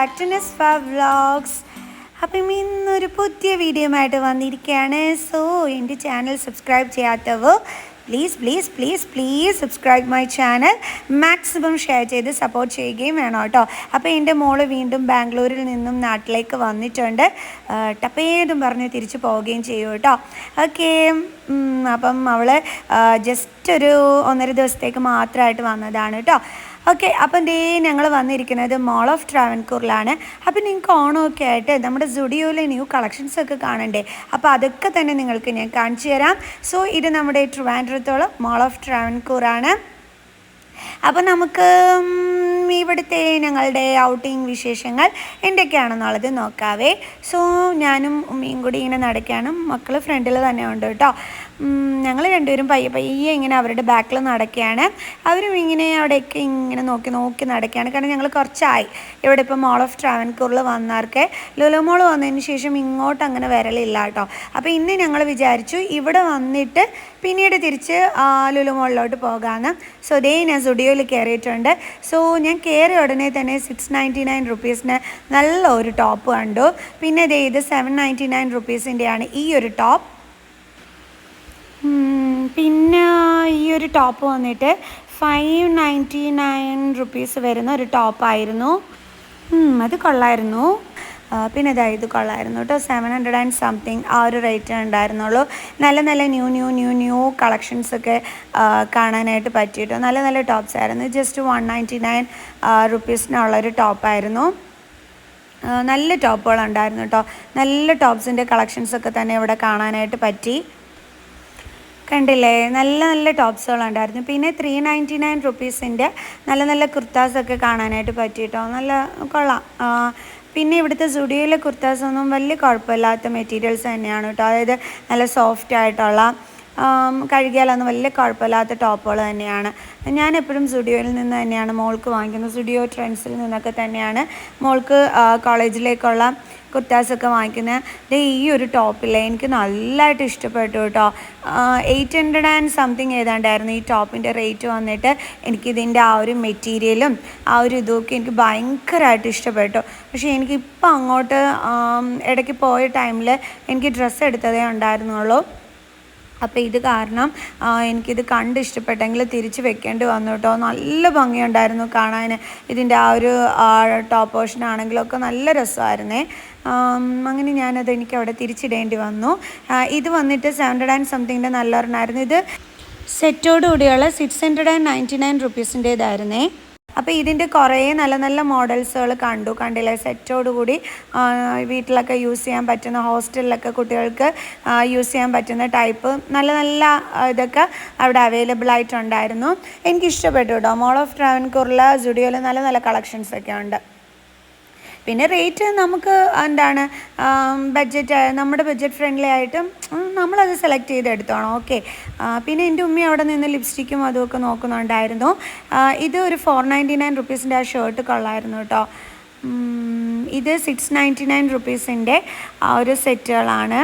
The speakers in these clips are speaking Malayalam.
Back to Nisfa vlogs. അപ്പം ഇന്നൊരു പുതിയ വീഡിയോ ആയിട്ട് വന്നിരിക്കുകയാണ്. സോ എൻ്റെ ചാനൽ സബ്സ്ക്രൈബ് ചെയ്യാത്തവർ please subscribe my channel. Maximum share ചെയ്ത് സപ്പോർട്ട് ചെയ്യുകയും വേണം കേട്ടോ. അപ്പോൾ എൻ്റെ മോള് വീണ്ടും ബാംഗ്ലൂരിൽ നിന്നും നാട്ടിലേക്ക് വന്നിട്ടുണ്ട്. ടപ്പേതും പറഞ്ഞ് തിരിച്ചു പോവുകയും ചെയ്യും കേട്ടോ. ഓക്കെ, അപ്പം അവൾ ജസ്റ്റ് ഒരു 1.5 ദിവസത്തേക്ക് മാത്രമായിട്ട് വന്നതാണ് കേട്ടോ. ഓക്കെ, അപ്പം ദേ ഞങ്ങൾ വന്നിരിക്കുന്നത് മോൾ ഓഫ് ട്രാവൻകൂറിലാണ്. അപ്പം നിങ്ങൾക്ക് ഓണമൊക്കെ ആയിട്ട് നമ്മുടെ സുഡിയോയിലെ ന്യൂ കളക്ഷൻസൊക്കെ കാണണ്ടേ, അപ്പോൾ അതൊക്കെ തന്നെ നിങ്ങൾക്ക് ഞാൻ കാണിച്ചു തരാം. സോ ഇത് നമ്മുടെ ട്രിവാൻഡ്രത്തോളം മോൾ ഓഫ് ട്രാവൻകൂറാണ്. അപ്പോൾ നമുക്ക് ഇവിടുത്തെ ഞങ്ങളുടെ ഔട്ടിങ് വിശേഷങ്ങൾ എന്തൊക്കെയാണെന്നുള്ളത് നോക്കാവേ. സോ ഞാനും ഉമ്മയും കൂടി ഇങ്ങനെ നടക്കുകയാണ്. മക്കൾ ഫ്രണ്ടിൽ തന്നെ ഉണ്ട് കേട്ടോ. ഞങ്ങൾ രണ്ടുപേരും പയ്യെ ഇങ്ങനെ അവരുടെ ബാക്കിൽ നടക്കുകയാണ്. അവരും ഇങ്ങനെ അവിടെയൊക്കെ ഇങ്ങനെ നോക്കി നടക്കുകയാണ്. കാരണം ഞങ്ങൾ കുറച്ചായി ഇവിടെ ഇപ്പോൾ മോൾ ഓഫ് ട്രാവൻകൂറിൽ വന്നവർക്ക്. ലുലു മോൾ വന്നതിന് ശേഷം ഇങ്ങോട്ട് അങ്ങനെ വരലില്ല കേട്ടോ. അപ്പോൾ ഇന്ന് ഞങ്ങൾ വിചാരിച്ചു ഇവിടെ വന്നിട്ട് പിന്നീട് തിരിച്ച് ലുലു മോളിലോട്ട് പോകാമെന്ന്. സോ ദേ ഞാൻ സ്റ്റുഡിയോയിൽ കയറിയിട്ടുണ്ട്. സോ ഞാൻ കയറിയ ഉടനെ തന്നെ 699 റുപ്പീസിന് നല്ല ഒരു ടോപ്പ് കണ്ടു. പിന്നെ ദേ ഇത് 799 റുപ്പീസിൻ്റെയാണ് ഈ ഒരു ടോപ്പ്. പിന്നെ ഈ ഒരു ടോപ്പ് വന്നിട്ട് 599 റുപ്പീസ് വരുന്ന ഒരു ടോപ്പായിരുന്നു. അത് കൊള്ളായിരുന്നു. പിന്നെ ഇത് കൊള്ളായിരുന്നു കേട്ടോ. 700 ആൻഡ് സംതിങ് ആ ഒരു റേറ്റ് ഉണ്ടായിരുന്നുള്ളൂ. നല്ല ന്യൂ കളക്ഷൻസൊക്കെ കാണാനായിട്ട് പറ്റിയിട്ടോ. നല്ല ടോപ്സ് ആയിരുന്നു. ജസ്റ്റ് 199 റുപ്പീസിനുള്ളൊരു ടോപ്പായിരുന്നു. നല്ല ടോപ്പുകളുണ്ടായിരുന്നു കേട്ടോ. നല്ല ടോപ്സിൻ്റെ കളക്ഷൻസൊക്കെ തന്നെ ഇവിടെ കാണാനായിട്ട് പറ്റി. കണ്ടില്ലേ, നല്ല ടോപ്സുകളുണ്ടായിരുന്നു. പിന്നെ 399 റുപ്പീസിൻ്റെ നല്ല കുർത്താസൊക്കെ കാണാനായിട്ട് പറ്റിയിട്ടോ. നല്ല കൊള്ളാം. പിന്നെ ഇവിടുത്തെ സ്റ്റുഡിയോയിലെ കുർത്താസൊന്നും വലിയ കുഴപ്പമില്ലാത്ത മെറ്റീരിയൽസ് തന്നെയാണ് കേട്ടോ. അതായത് നല്ല സോഫ്റ്റ് ആയിട്ടുള്ള, കഴുകിയാലൊന്നും വലിയ കുഴപ്പമില്ലാത്ത ടോപ്പുകൾ തന്നെയാണ്. ഞാൻ എപ്പോഴും സ്റ്റുഡിയോയിൽ നിന്ന് തന്നെയാണ് മോൾക്ക് വാങ്ങിക്കുന്നത്. സ്റ്റുഡിയോ ട്രെൻഡ്സിൽ നിന്നൊക്കെ തന്നെയാണ് മോൾക്ക് കോളേജിലേക്കുള്ള കുർത്താസൊക്കെ വാങ്ങിക്കുന്നത്. ഈ ഒരു ടോപ്പില്ലേ എനിക്ക് നല്ലതായിട്ട് ഇഷ്ടപ്പെട്ടു കേട്ടോ. 800 ആൻഡ് സംതിങ് ഏതാണ്ടായിരുന്നു ഈ ടോപ്പിൻ്റെ റേറ്റ് വന്നിട്ട്. എനിക്കിതിൻ്റെ ആ ഒരു മെറ്റീരിയലും ആ ഒരു ഇതൊക്കെ എനിക്ക് ഭയങ്കരമായിട്ട് ഇഷ്ടപ്പെട്ടു. പക്ഷേ എനിക്കിപ്പോൾ അങ്ങോട്ട് ഇടയ്ക്ക് പോയ ടൈമിൽ എനിക്ക് ഡ്രസ്സ് എടുത്തതേ ഉണ്ടായിരുന്നുള്ളൂ. അപ്പോൾ ഇത് കാരണം എനിക്കിത് കണ്ട് ഇഷ്ടപ്പെട്ടെങ്കിൽ തിരിച്ച് വെക്കേണ്ടി വന്നു കേട്ടോ. നല്ല ഭംഗിയുണ്ടായിരുന്നു കാണാൻ. ഇതിൻ്റെ ആ ഒരു ടോപ്പ് പോർഷൻ ആണെങ്കിലൊക്കെ നല്ല രസമായിരുന്നേ. അങ്ങനെ എനിക്ക് അവിടെ തിരിച്ചിടേണ്ടി വന്നു. ഇത് വന്നിട്ട് 700 ആൻഡ് സംതിങ്ങിൻ്റെ നല്ലൊരെണ്ണമായിരുന്നു. ഇത് സെറ്റോട് കൂടിയുള്ള 699 റുപ്പീസിൻ്റേതായിരുന്നേ. അപ്പോൾ ഇതിൻ്റെ കുറേ നല്ല മോഡൽസുകൾ കണ്ടില്ലേ. സെറ്റോട് കൂടി വീട്ടിലൊക്കെ യൂസ് ചെയ്യാൻ പറ്റുന്ന, ഹോസ്റ്റലിലൊക്കെ കുട്ടികൾക്ക് യൂസ് ചെയ്യാൻ പറ്റുന്ന ടൈപ്പ് നല്ല ഇതൊക്കെ അവിടെ അവൈലബിൾ ആയിട്ടുണ്ടായിരുന്നു. എനിക്കിഷ്ടപ്പെട്ടു കേട്ടോ. മോൾ ഓഫ് ട്രാവൻകൂറിൽ സ്റ്റുഡിയോയിൽ നല്ല കളക്ഷൻസൊക്കെ ഉണ്ട്. പിന്നെ റേറ്റ് നമുക്ക് എന്താണ് നമ്മുടെ ബഡ്ജറ്റ് ഫ്രണ്ട്ലി ആയിട്ടും നമ്മളത് സെലക്ട് ചെയ്തെടുത്തോണം. ഓക്കെ, പിന്നെ എൻ്റെ ഉമ്മ അവിടെ നിന്ന് ലിപ്സ്റ്റിക്കും അതുമൊക്കെ നോക്കുന്നുണ്ടായിരുന്നു. ഇത് ഒരു 499 റുപ്പീസിൻ്റെ ആ ഷർട്ട് കൊള്ളായിരുന്നു കേട്ടോ. ഇത് 699 റുപ്പീസിൻ്റെ ആ ഒരു സെറ്റുകളാണ്.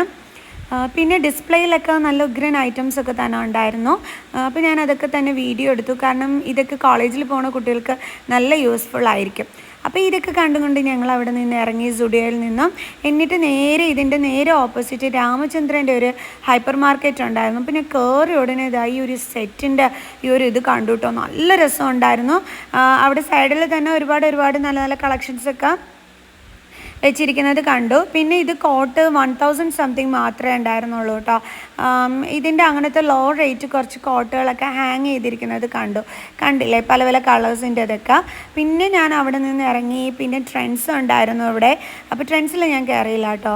പിന്നെ ഡിസ്പ്ലേയിലൊക്കെ നല്ല ഉഗ്രൻ ഐറ്റംസൊക്കെ തന്നെ ഉണ്ടായിരുന്നു. അപ്പോൾ ഞാൻ അതൊക്കെ തന്നെ വീഡിയോ എടുത്തു. കാരണം ഇതൊക്കെ കോളേജിൽ പോകുന്ന കുട്ടികൾക്ക് നല്ല യൂസ്ഫുൾ ആയിരിക്കും. അപ്പോൾ ഇതൊക്കെ കണ്ടുകൊണ്ട് ഞങ്ങൾ അവിടെ നിന്ന് ഇറങ്ങി സ്റ്റുഡിയോയിൽ നിന്നും. എന്നിട്ട് ഇതിൻ്റെ നേരെ ഓപ്പോസിറ്റ് രാമചന്ദ്രൻ്റെ ഒരു ഹൈപ്പർ മാർക്കറ്റ് ഉണ്ടായിരുന്നു. പിന്നെ കയറി ഉടനെ ഈ ഒരു സെറ്റിൻ്റെ ഈ ഒരു ഇത് കണ്ടു കേട്ടോ. നല്ല രസമുണ്ടായിരുന്നു. അവിടെ സൈഡിൽ തന്നെ ഒരുപാട് നല്ല കളക്ഷൻസൊക്കെ വെച്ചിരിക്കുന്നത് കണ്ടു. പിന്നെ ഇത് കോട്ട് 1000 സംതിങ് മാത്രമേ ഉണ്ടായിരുന്നുള്ളൂ കേട്ടോ. ഇതിൻ്റെ അങ്ങനത്തെ ലോ റേറ്റ് കുറച്ച് കോട്ടുകളൊക്കെ ഹാങ് ചെയ്തിരിക്കുന്നത് കണ്ടില്ലേ, പല കളേഴ്സിൻ്റെ ഇതൊക്കെ. പിന്നെ ഞാൻ അവിടെ നിന്ന് ഇറങ്ങി. പിന്നെ ട്രെൻഡ്സ് ഉണ്ടായിരുന്നു ഇവിടെ. അപ്പോൾ ട്രെൻഡ്സിൽ ഞാൻ കയറിയില്ല കേട്ടോ.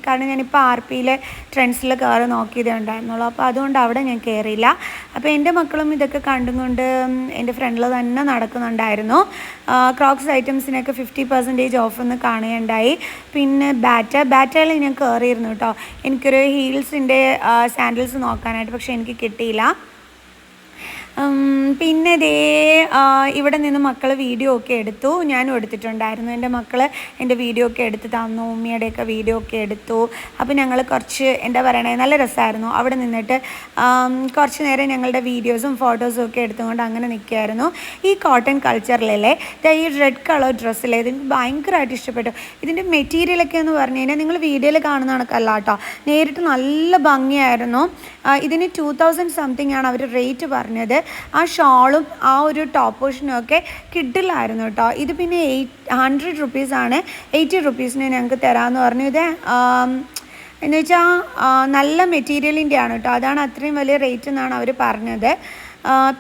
കാരണം ഞാനിപ്പോൾ RPയിലെ ട്രെൻഡ്സിൽ കയറി നോക്കിയതേ ഉണ്ടായിരുന്നുള്ളൂ. അപ്പോൾ അതുകൊണ്ട് അവിടെ ഞാൻ കയറിയില്ല. അപ്പോൾ എൻ്റെ മക്കളും ഇതൊക്കെ കണ്ടുകൊണ്ട് എൻ്റെ ഫ്രണ്ടിൽ തന്നെ നടക്കുന്നുണ്ടായിരുന്നു. ക്രോക്സ് ഐറ്റംസിനൊക്കെ 50% ഓഫ് എന്ന് കാണുകയുണ്ടായി. പിന്നെ ബാറ്റയിൽ ഞാൻ കയറിയിരുന്നു കേട്ടോ. എനിക്കൊരു ഹീൽസിൻ്റെ സാൻഡിൽസ് നോക്കാനായിട്ട്, പക്ഷേ എനിക്ക് കിട്ടിയില്ല. പിന്നെ ദേ ഇവിടെ നിന്ന് മക്കൾ വീഡിയോ ഒക്കെ എടുത്തു, ഞാനും എടുത്തിട്ടുണ്ടായിരുന്നു. എൻ്റെ മക്കൾ എൻ്റെ വീഡിയോ ഒക്കെ എടുത്ത് തന്നു, ഉമ്മിയുടെയൊക്കെ വീഡിയോ ഒക്കെ എടുത്തു. അപ്പോൾ ഞങ്ങൾ കുറച്ച് എന്താ പറയണേ നല്ല രസമായിരുന്നു. അവിടെ നിന്നിട്ട് കുറച്ച് നേരം ഞങ്ങളുടെ വീഡിയോസും ഫോട്ടോസും ഒക്കെ എടുത്തുകൊണ്ട് അങ്ങനെ നിൽക്കുകയായിരുന്നു. ഈ കോട്ടൺ കൾച്ചറിലല്ലേ ഈ റെഡ് കളർ ഡ്രസ്സിലെ എനിക്ക് ഭയങ്കരമായിട്ട് ഇഷ്ടപ്പെട്ടു. ഇതിൻ്റെ മെറ്റീരിയലൊക്കെ എന്ന് പറഞ്ഞു കഴിഞ്ഞാൽ നിങ്ങൾ വീഡിയോയിൽ കാണുന്ന കണക്കല്ല കേട്ടോ, നേരിട്ട് നല്ല ഭംഗിയായിരുന്നു. ഇതിന് 2000 സംതിങ് ആണ് അവർ റേറ്റ് പറഞ്ഞത്. ആ ഷോളും ആ ഒരു ടോപ്പ് പോർഷനും ഒക്കെ കിഡിലായിരുന്നു കേട്ടോ. ഇത് പിന്നെ 100 റുപ്പീസാണ്, 80 റുപ്പീസിന് ഞങ്ങൾക്ക് തരാമെന്ന് പറഞ്ഞു. ഇത് എന്ന് വെച്ചാൽ നല്ല മെറ്റീരിയലിൻ്റെ ആണ് കേട്ടോ, അതാണ് അത്രയും വലിയ റേറ്റ് എന്നാണ് അവർ പറഞ്ഞത്.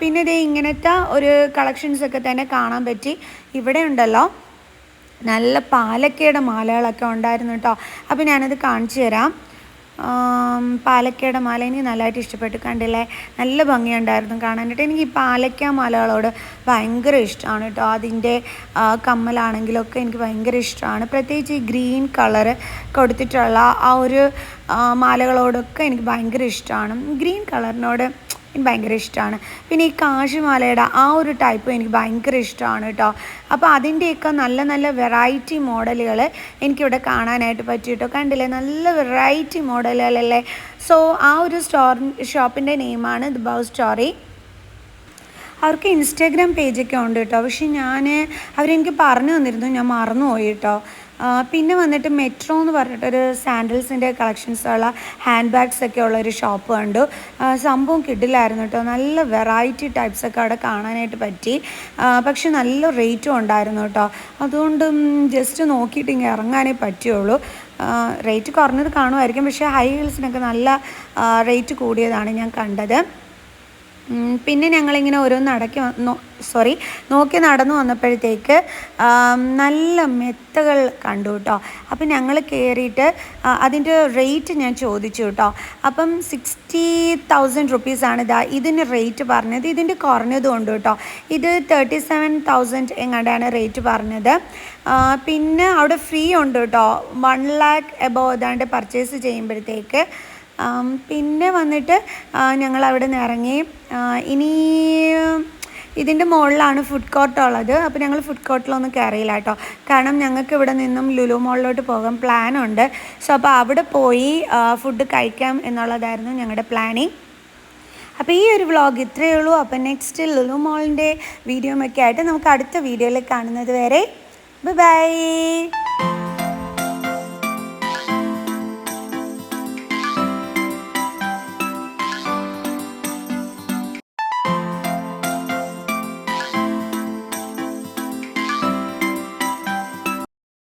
പിന്നെ ഇത് ഇങ്ങനത്തെ ഒരു കളക്ഷൻസൊക്കെ തന്നെ കാണാൻ പറ്റി. ഇവിടെ ഉണ്ടല്ലോ നല്ല പാലക്കയുടെ മാലകളൊക്കെ ഉണ്ടായിരുന്നു കേട്ടോ. അപ്പോൾ ഞാനത് കാണിച്ചു തരാം. പാലക്കയുടെ മാല എനിക്ക് നല്ലതായിട്ട് ഇഷ്ടപ്പെട്ടു, കണ്ടില്ലേ നല്ല ഭംഗിയുണ്ടായിരുന്നു കാണാനായിട്ട്. എനിക്ക് ഈ പാലക്ക മാലകളോട് ഭയങ്കര ഇഷ്ടമാണ് കേട്ടോ. അതിൻ്റെ കമ്മലാണെങ്കിലൊക്കെ എനിക്ക് ഭയങ്കര ഇഷ്ടമാണ്. പ്രത്യേകിച്ച് ഈ ഗ്രീൻ കളറ് കൊടുത്തിട്ടുള്ള ആ ഒരു മാലകളോടൊക്കെ എനിക്ക് ഭയങ്കര ഇഷ്ടമാണ്. ഗ്രീൻ കളറിനോട് എനിക്ക് ഭയങ്കര ഇഷ്ടമാണ്. പിന്നെ ഈ കാശുമാലയുടെ ആ ഒരു ടൈപ്പ് എനിക്ക് ഭയങ്കര ഇഷ്ടമാണ് കേട്ടോ. അപ്പോൾ അതിൻ്റെയൊക്കെ നല്ല നല്ല വെറൈറ്റി മോഡലുകൾ എനിക്കിവിടെ കാണാനായിട്ട് പറ്റി കേട്ടോ. കണ്ടില്ലേ നല്ല വെറൈറ്റി മോഡലുകളല്ലേ. സോ ആ ഒരു ഷോപ്പിൻ്റെ നെയിമാണ് ദ ബൗ സ്റ്റോറി. അവർക്ക് ഇൻസ്റ്റാഗ്രാം പേജൊക്കെ ഉണ്ട് കേട്ടോ, പക്ഷേ അവരെനിക്ക് പറഞ്ഞു തന്നിരുന്നു, ഞാൻ മറന്നുപോയി കേട്ടോ. പിന്നെ വന്നിട്ട് മെട്രോ എന്ന് പറഞ്ഞിട്ടൊരു സാൻഡൽസിൻ്റെ കളക്ഷൻസുള്ള ഹാൻഡ് ബാഗ്സൊക്കെ ഉള്ളൊരു ഷോപ്പ് കണ്ടു. സംഭവം കിഡിലായിരുന്നു കേട്ടോ. നല്ല വെറൈറ്റി ടൈപ്സൊക്കെ അവിടെ കാണാനായിട്ട് പറ്റി. പക്ഷെ നല്ല റേറ്റും ഉണ്ടായിരുന്നു കേട്ടോ. അതുകൊണ്ട് ജസ്റ്റ് നോക്കിയിട്ട് ഇങ്ങനെ ഇറങ്ങാനേ പറ്റുള്ളൂ. റേറ്റ് കുറഞ്ഞത് കാണുമായിരിക്കും, പക്ഷേ ഹൈ ഹീൽസിനൊക്കെ നല്ല റേറ്റ് കൂടിയതാണ് ഞാൻ കണ്ടത്. പിന്നെ ഞങ്ങളിങ്ങനെ ഓരോന്ന് നോക്കി നടന്നു വന്നപ്പോഴത്തേക്ക് നല്ല മെത്തകൾ കണ്ടു കേട്ടോ. അപ്പം ഞങ്ങൾ കയറിയിട്ട് അതിൻ്റെ റേറ്റ് ഞാൻ ചോദിച്ചു കേട്ടോ. അപ്പം 60,000 റുപ്പീസാണ് ഇതിന് റേറ്റ് പറഞ്ഞത്. ഇതിൻ്റെ കുറഞ്ഞതും ഉണ്ട് കേട്ടോ. ഇത് 37,000 എങ്ങാണ്ടാണ് റേറ്റ് പറഞ്ഞത്. പിന്നെ അവിടെ ഫ്രീ ഉണ്ട് കേട്ടോ, 1 lakh എബോവ് ഏതാണ്ട് പർച്ചേസ് ചെയ്യുമ്പോഴത്തേക്ക്. പിന്നെ വന്നിട്ട് ഞങ്ങൾ അവിടെ നിന്ന് ഇറങ്ങി. ഇനി ഇതിൻ്റെ മുകളിലാണ് ഫുഡ് കോർട്ട് ഉള്ളത്. അപ്പോൾ ഞങ്ങൾ ഫുഡ് കോർട്ടിലൊന്നും കയറിയില്ല കേട്ടോ, കാരണം ഞങ്ങൾക്ക് ഇവിടെ നിന്നും ലുലു മോളിലോട്ട് പോകാൻ പ്ലാനുണ്ട്. സോ അപ്പോൾ അവിടെ പോയി ഫുഡ് കഴിക്കാം എന്നുള്ളതായിരുന്നു ഞങ്ങളുടെ പ്ലാനിങ്. അപ്പോൾ ഈ ഒരു വ്ളോഗ് ഇത്രയേ ഉള്ളൂ. അപ്പോൾ നെക്സ്റ്റ് ലുലു മോളിൻ്റെ വീഡിയോയൊക്കെ ആയിട്ട് നമുക്ക് അടുത്ത വീഡിയോയിൽ കാണുന്നത് വരെ ബൈ.